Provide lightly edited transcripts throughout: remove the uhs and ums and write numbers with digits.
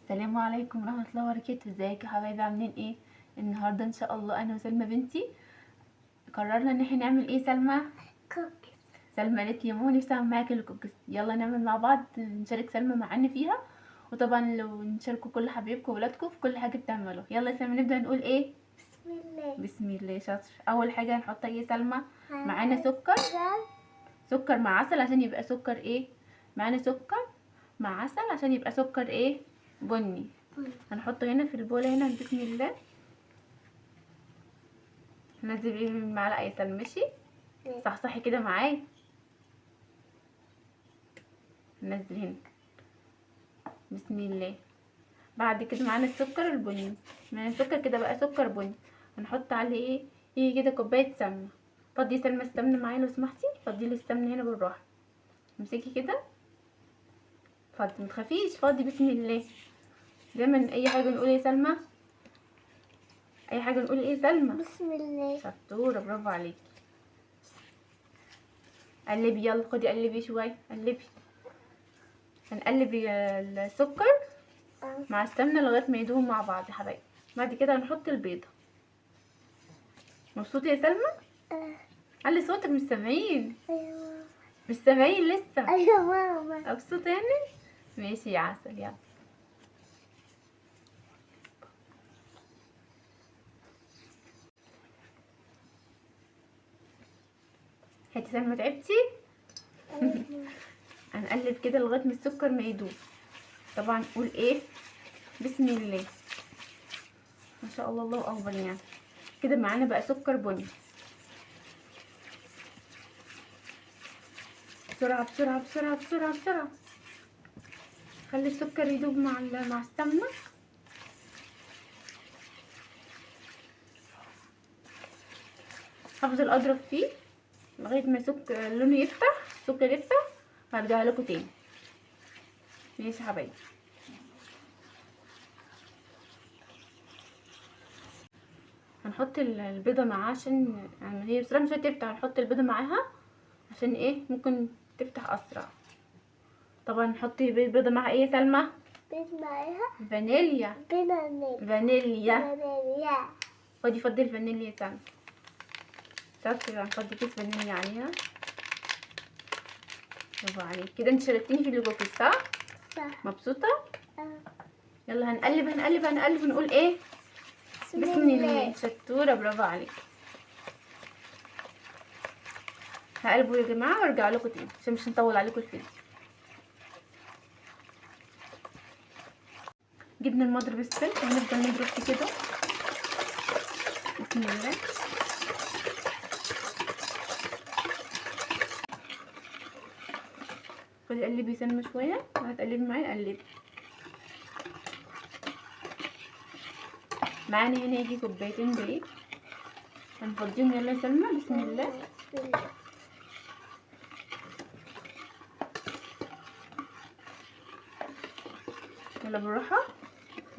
السلام عليكم ورحمة الله وبركاته. ازيك يا حبايبي، عاملين ايه؟ النهارده ان شاء الله انا وسلمى بنتي قررنا ان احنا نعمل ايه. كوكيز. سلمى قالت لي يا ماما نفسي اعمل معاكي الكوكيز، يلا نعمل مع بعض، نشارك سلمى معانا فيها، وطبعا لو نشاركوا كل حبايبكم وولادكم في كل حاجه بتعملوها. يلا يا سلمى نبدا نقول ايه؟ بسم الله. بسم الله. شاطر. اول حاجه هنحط ايه يا سلمى؟ معانا سكر مع عسل عشان يبقى سكر ايه؟ معانا سكر مع عسل عشان يبقى سكر ايه؟ بني. هنحطه هنا في البوله هنا. بسم الله. ننزل ايه من المعلقه يا سلمى؟ ماشي، صحصحي كده معايا. ننزل هنا. بسم الله. بعد كده معانا السكر البني، معانا السكر كده بقى سكر بني. هنحط عليه ايه؟ يجي كده كوبايه سمنه. فضي سلمى السمنه معايا لو سمحتي، فضي لي السمنه هنا بالراحه. امسكي كده، فضي متخافيش، فضي. بسم الله. دايما اي حاجه نقول يا سلمى، اي حاجه نقول ايه يا سلمى؟ بسم الله. شطوره، برافو عليكي. قلبي، يلا خدي قلبي شويه، قلبي. هنقلب السكر مع السمنه لغايه ما يدوبوا مع بعض يا حبايبي. بعد كده هنحط البيضه. مبسوطه يا سلمى؟ علي صوتك، مش سامعين. ايوه مش سامعين لسه. ايوه ماما. مبسوطه يعني؟ ماشي يا عسل. يلا هاتي سلمى، تعبتي؟ هنقلب كده لغايه ما السكر ما يدوب. طبعا نقول ايه؟ بسم الله. ما شاء الله، الله اكبر. يعني كده معانا بقى سكر بني. بسرعه بسرعه بسرعه بسرعه بسرعه. خلي السكر يدوب مع السمنه. هفضل اضرب فيه لغايه ما لونه يفتح، السكر يفتح. هرجع لكم تاني. ماشي يا حبايبي. هنحط البيضه معاه عشان يعني هي بصراحه مش هتفتح. هنحط البيضه معاها عشان ايه؟ ممكن تفتح اسرع. طبعا نحط بيضه مع ايه يا سلمى؟ بيض معاها فانيليا. فانيليا. فانيليا. خدي فضي الفانيليا يا سلمى. شاطرة. هنحط كيس فانيليا عليها. برافو عليك. كده انت شاركتيني في الكوكيز صح؟ صح. مبسوطه؟ يلا هنقلب هنقلب هنقلب ونقول ايه؟ بسم الله. شطوره، برافو عليك. هقلبه يا جماعه وارجع لكم تاني عشان مش هنطول عليكم الفيديو. جبنا المضرب السلك وهنفضل نضرب فيه كده. بسم الله. خدي قلبي سلمى شويه، هتقلبي معايا. قلبي معانا هنا يجي كوبايتين دقيق. هنفضيهم. يلا يا سلمى. بسم الله. يلا بالراحه.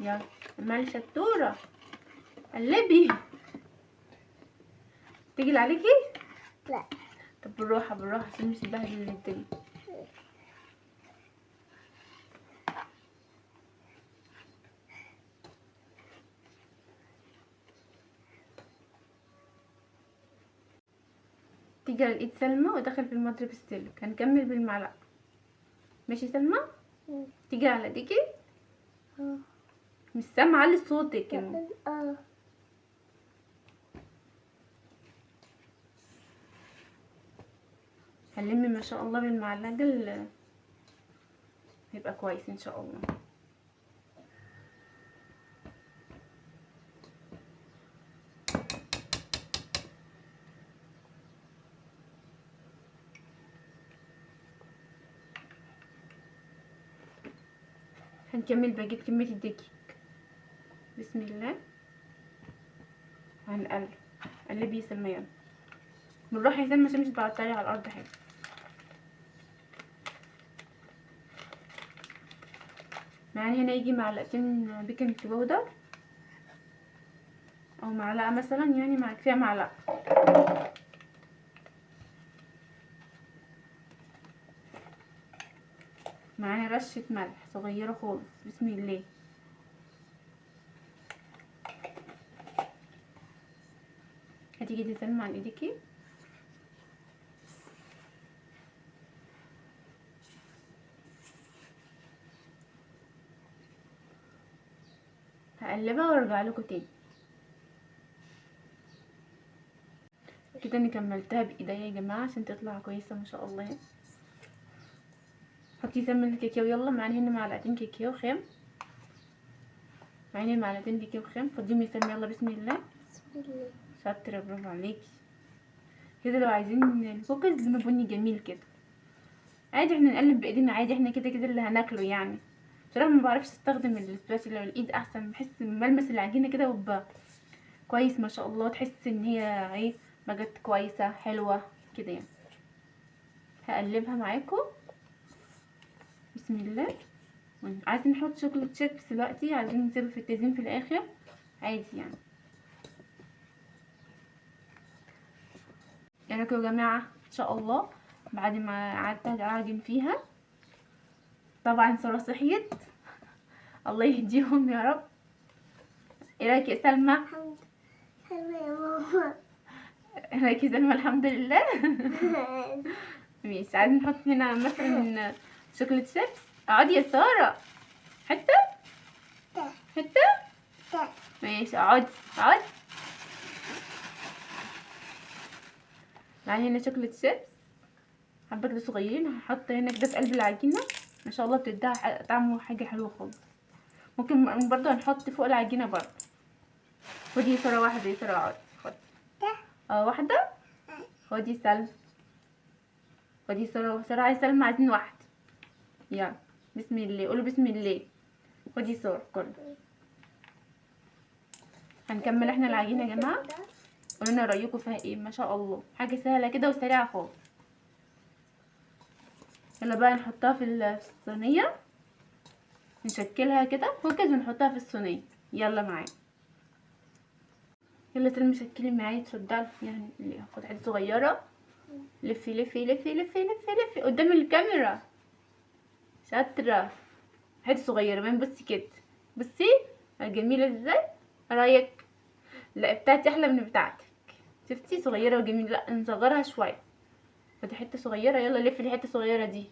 يلا المال شطوره. قلبي. تيجي عليكي؟ لا. طب بالراحه بالراحه عشان مش يبهدل الدنيا. تيجي على الايد سلمى ودخل في المضرب السلك. هنكمل بالمعلقه. ماشي سلمى؟ تيجي على ايديكي. مش سامعه، علي صوتك يا ماما. هنلم ما شاء الله بالمعلقه هيبقى كويس ان شاء الله. هنكمل بقية كمية الدقيق. بسم الله. هنقلب. قلبي يا سلمى. يلا بالراحه يا سلمى عشان مش تبعتري على الارض حاجه. معانا هنا يجي معلقتين بيكنج باودر او معلقه مثلا، يعني مع كفايه معلقه. معانا رشه ملح صغيره خالص. بسم الله. هتيجي دي سلمى عن ايديكي. هقلبها وارجع لكم تاني. كده انا كملتها بايديا يا جماعه عشان تطلع كويسه ما شاء الله. حطي سمنه كاكاو، يلا معانا هنا معلقتين كاكاو خام، معانا معلقتين كاكاو خام. فضيهم يا سلمى، يلا بسم الله. بسم الله. شاطره، برافو عليكي. كده لو عايزين الكوكيز لونه بني جميل كده عادي احنا نقلب بايدينا عادي، احنا كده كده اللي هناكله يعني. بصراحه ما بعرفش استخدم السباتشولا، الايد احسن، بحس ملمس العجينه كده وبقى كويس ما شاء الله، تحس ان هي ايه بقت كويسه حلوه كده يعني. هقلبها معاكم بسم الله. عايزين نحط شوكولاته شيبس دلوقتي، عايزين نسيبه في التزيين في الاخر عادي يعني. ايه رايكم يا جماعه؟ ان شاء الله بعد ما قعدت اعجن فيها طبعا ساره صحيت، الله يهديهم يا رب. ايه رايك يا سلمى؟ الحمد لله يا ماما. ايه رايك يا سلمى؟ الحمد لله. ماشي، عايزين نحط هنا مثلا شوكولاته شيبس. اقعدي يا ساره، حته حته. ماشي، اقعدي اقعدي. معايا هنا شوكولاته شيبس حبه كده صغيرين، هحط هنا كده في قلب العجينه ما شاء الله بتديها طعم حاجه حلوه خالص. ممكن برضو هنحط فوق العجينه برضو. خدي ساره واحده يا ساره، اقعدي خدي. واحده. خدي سلمى، خدي ساره. ساره عايز سلمى، عايزين واحده. يلا بسم الله، قولوا بسم الله. خدي ساره كله. هنكمل احنا العجينه يا جماعه، قولوا لنا رايكم فيها ايه. ما شاء الله حاجه سهله كده وسريعه خالص. يلا بقى نحطها في الصينيه، نشكلها كده كوكيز ونحطها في الصينيه. يلا معايا، يلا سلمى شكلي معايا، اتفضلي. يعني هاخد حته صغيره، لفي لفي لفي لفي لفي لفي قدام الكاميرا، شاطره. حته صغيره من، بصي كده، بصي جميله ازاي. رايك؟ لا بتاعتي احلى من بتاعتك، شفتي صغيره وجميله. لا نصغرها شويه، فدي حته صغيره. يلا لفي الحته الصغيره دي،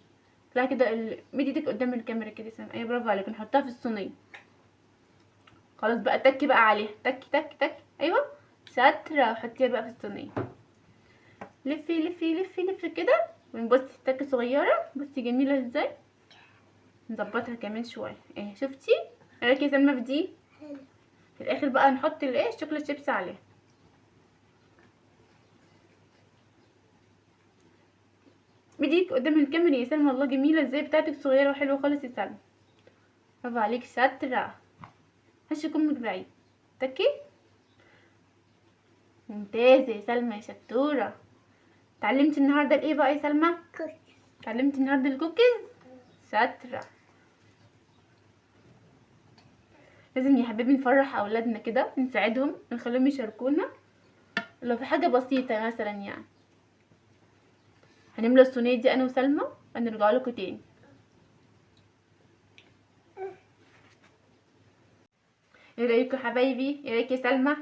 لا كده مدي ايدك قدام الكاميرا كده. سامع؟ ايه برافو عليك. نحطها في الصينيه. خلاص بقى، تكي بقى عليها، تكي تكي تكي. ايوه شاطره، حطيها بقى في الصينيه. لفي لفي لفي لفي كده، ونبصي تكه صغيره، بصي جميله ازاي. نظبطها كمان شويه. ايه شفتي؟ ركزي يا سلمى في دي. في الاخر بقى نحط الايه الشوكولاته شيبس عليها. بديك قدام الكاميرا يا سلمى، والله جميله ازاي، بتاعتك صغيره وحلوه خالص يا سلمى. برافو عليك، شاطره. هشي كمك بعيد، تكي. ممتازه يا سلمى يا شطوره. اتعلمتي النهارده الايه بقى يا سلمى؟ اتعلمتي النهارده الكوكيز، شاطره. لازم يا حبيبي نفرح اولادنا كده، نساعدهم، نخليهم يشاركونا لو في حاجه بسيطه مثلا يعني. هنملى الصينيه دي انا وسلمى ونرجع لكم تاني. ايه رايكم يا حبايبي؟ ايه رايك يا سلمى؟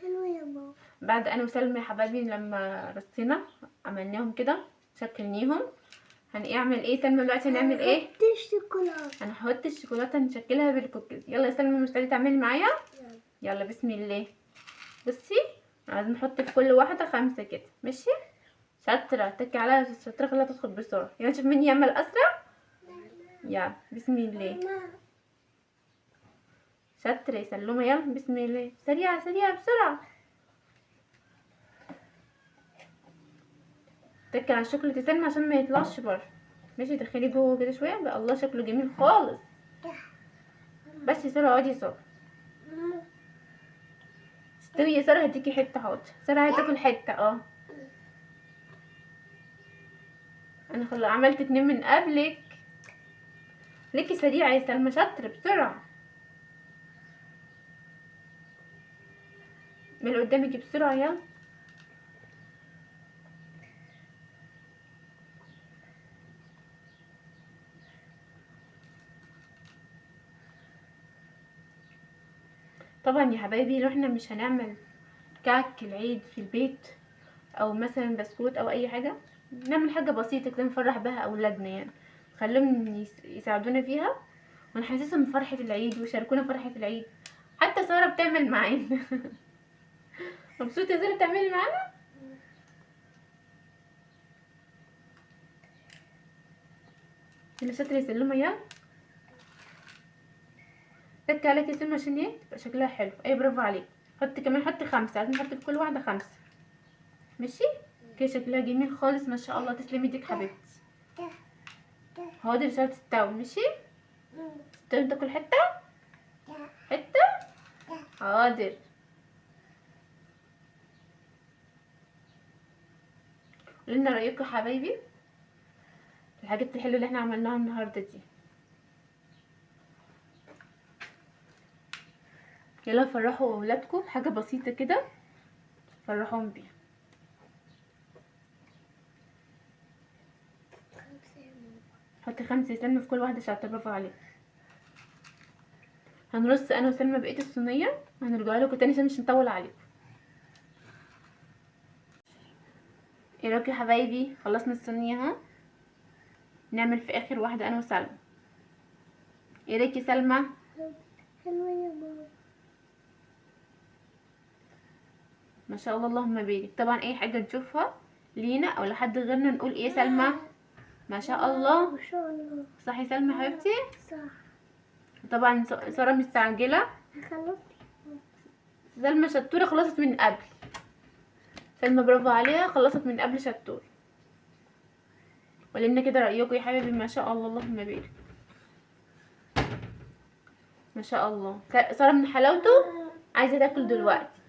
حلو يا ماما. بعد انا وسلمى يا حبايبي لما رصينا عملناهم كده شكلناهم، هنعمل ايه سلمى دلوقتي؟ هنعمل ايه؟ هنحط الشوكولاتة. هنحط الشوكولاته نشكلها بالكوكيز. يلا يا سلمى مستعده تعملي معايا؟ يلا بسم الله. بصي عايزين نحط في كل واحده 5 كده، ماشي؟ شاطره، اتكي عليها شاطره، خليها تدخل بسرعه. يلا نشوف مين يعمل اسرع. يلا بسم الله. شاطره يا سلومه، يلا بسم الله، سريعه سريعه بسرعه. اتكي على الشوكولاته يا سلمى عشان ما يطلعش بره، ماشي؟ دخلي جوه كده شويه بقى، الله شكله جميل خالص. بس يا ساره اقعدي يا ساره، استوي يا ساره. هديكي حته، حاضر. ساره عايزه تاكل حته. انا عملت 2 من قبلك. ليكي سريعه يا سلمى، شاطره بسرعه. من اللي قدامك بسرعه، يلا. طبعا يا حبايبي لو احنا مش هنعمل كعك العيد في البيت، او مثلا بسكوت او اي حاجه، نعمل حاجه بسيطه كده نفرح بها اولادنا يعني، خليهم يساعدونا فيها ونحسسهم بفرحه العيد ويشاركونا فرحه العيد. حتى ساره بتعمل معانا. مبسوطه يا ساره بتعملي معانا؟ اللي شاطره يا سلمى يلا تك عليك يا سلمى عشان ايه تبقى شكلها حلو. اي برافو عليك. حطي كمان، حطي 5، عايزين نحط في كل واحده 5. ماشي كده شكلها جميل خالص ما شاء الله. تسلمي ايدك حبيبتي. حاضر يا ساره تستوي. ماشي تستوي تاكل حته حته. حاضر. قولنا رايكم يا حبايبي في الحاجات الحلوه اللي احنا عملناها النهارده دي. يلا فرحوا اولادكم بحاجه بسيطه كده فرحوهم بيها. حطي 5 يا سلمى في كل واحده شاطره برافو عليك. هنرص انا وسلمى بقيه الصينيه وهنرجع لكم تاني عشان مش نطول عليكم. ايه رايكم يا حبايبي؟ خلصنا الصينيه اهو. نعمل في اخر واحده انا وسلمى. ايه رايك يا سلمى؟ حلوة يا ماما. ما شاء الله اللهم بارك. طبعا اي حاجه نشوفها لينا او لحد غيرنا نقول ايه سلمى ما شاء الله. ما شاء الله. صح يا سلمى حبيبتي؟ صح. طبعا ساره مستعجله. خلصت. سلمى شطوره خلصت من قبل. سلمى برافو عليها خلصت من قبل شطور. قولنا كده رايكم يا حبيبي. ما شاء الله اللهم بارك. ما شاء الله. ساره من حلاوته عايزه تاكل دلوقتي.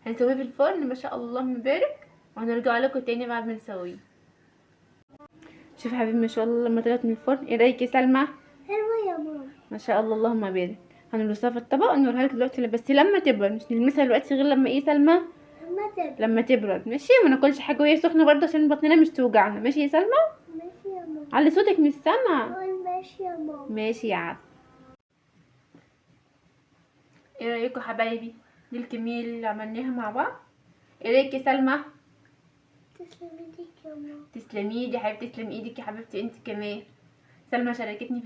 هنسويه في الفرن ما شاء الله اللهم بارك وهنرجع لكم تاني بعد ما نسويه. شوف حبيبي ما شاء الله لما طلعت من الفرن. ايه رايك يا سلمى؟ حلوة يا ماما. ما شاء الله اللهم بارك. هنرصها في الطبق ونوريها لك دلوقتي بس لما تبرد، مش نلمسها دلوقتي غير لما ايه سلمى؟ لما تبرد. ماشي. ما ناكلش حاجه وهي سخنه برضه عشان بطننا مش توجعنا. ماشي يا سلمى؟ ماشي يا ماما. علي صوتك مش سامعه. قول ماشي يا ماما. ماشي يا عم. ايه رايكم حبايبي؟ دي الكميه اللي عملناها مع بعض. ايه رايك يا سلمى؟ تسلم ايديك يا ماما. تسلمي ايدي يا حبيبتي. تسلمي ايدك يا حبيبتي انت كمان. سلمى شاركتني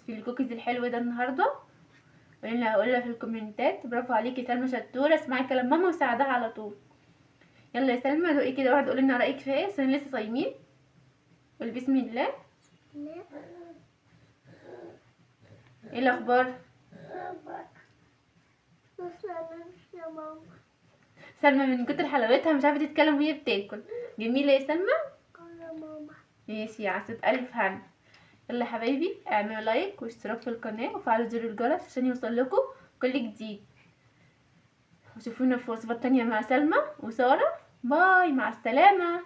في الكوكيز الحلو ده النهارده. قولنا في الكومنتات برافو عليكي يا سلمى شطوره. اسمعي كلام ماما وساعدها على طول. يلا يا سلمى دوقي كده واحد قولي لنا رايك فيها ايه عشان لسه صايمين. قولي بسم الله. لا. ايه الاخبار؟ تسلم يا ماما. سلمى من كتر حلاوتها مش عارفه تتكلم وهي بتاكل. جميله يا سلمى. يا ماما. ماشي يا عسل الف هنا. يلا يا حبايبي اعملوا لايك واشتراك في القناه وفعلوا زر الجرس عشان يوصل لكم كل جديد. وشوفونا في وصفات تانية مع سلمى وساره. باي مع السلامه.